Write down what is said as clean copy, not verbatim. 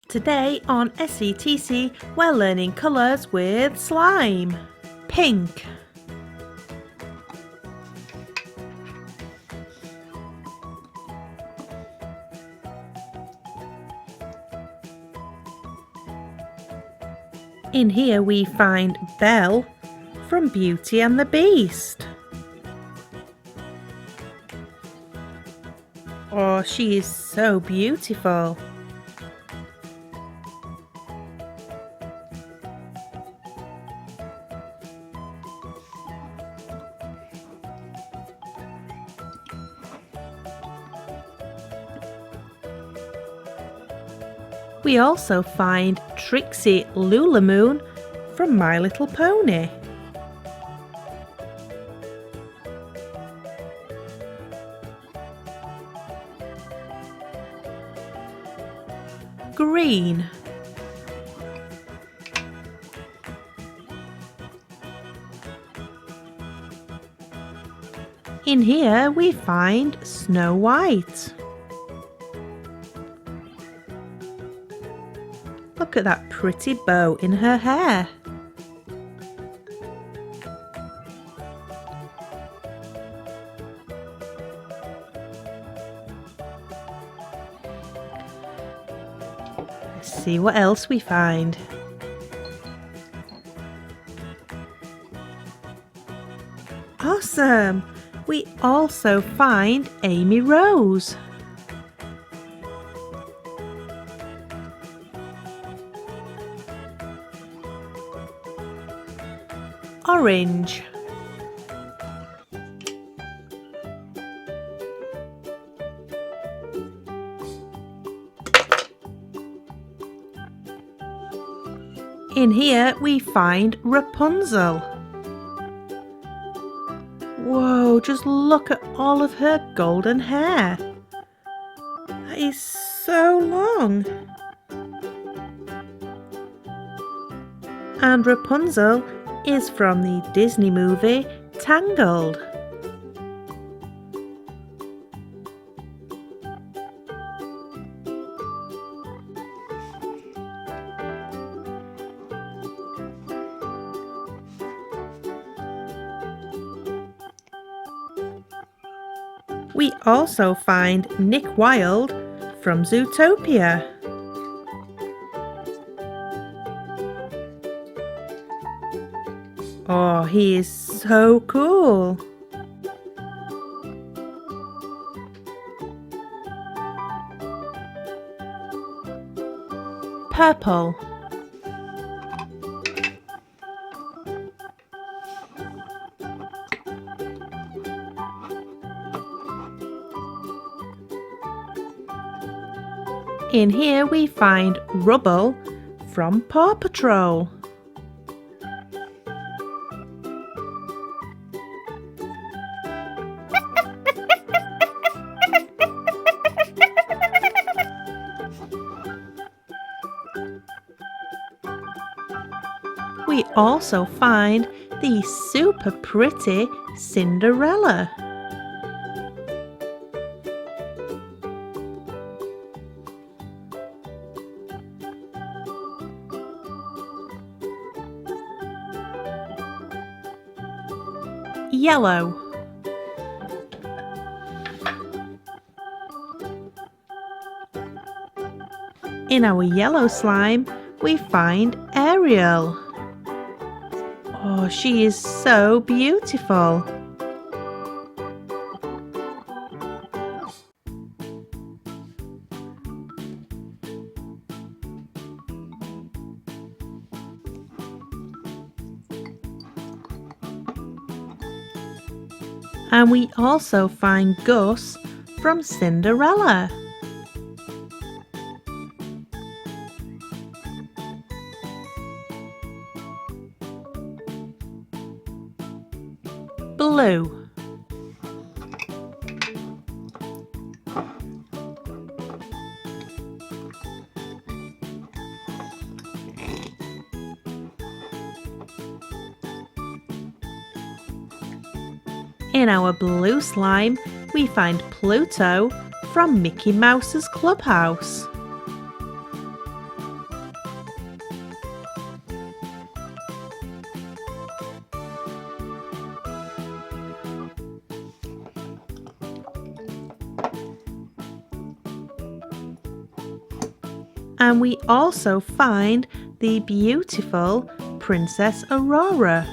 Today on SETC, we're learning colours with slime. Pink, in here we find Belle from Beauty and the Beast. Oh, she is so beautiful. We also find Trixie Lulamoon from My Little Pony. Green, in here we find Snow White. Look at that pretty bow in her hair. Let's see what else we find. Awesome! We also find Amy Rose. Orange, in here we find Rapunzel. Whoa, just look at all of her golden hair. That is so long. And Rapunzel is from the Disney movie Tangled. We also find Nick Wilde from Zootopia. Oh, he is so cool. Purple, in here we find Rubble from Paw Patrol. We also find the super pretty Cinderella. Yellow, in our yellow slime we find Ariel. Oh, she is so beautiful. And we also find Gus from Cinderella. Blue, in our blue slime we find Pluto from Mickey Mouse's Clubhouse. And we also find the beautiful Princess Aurora.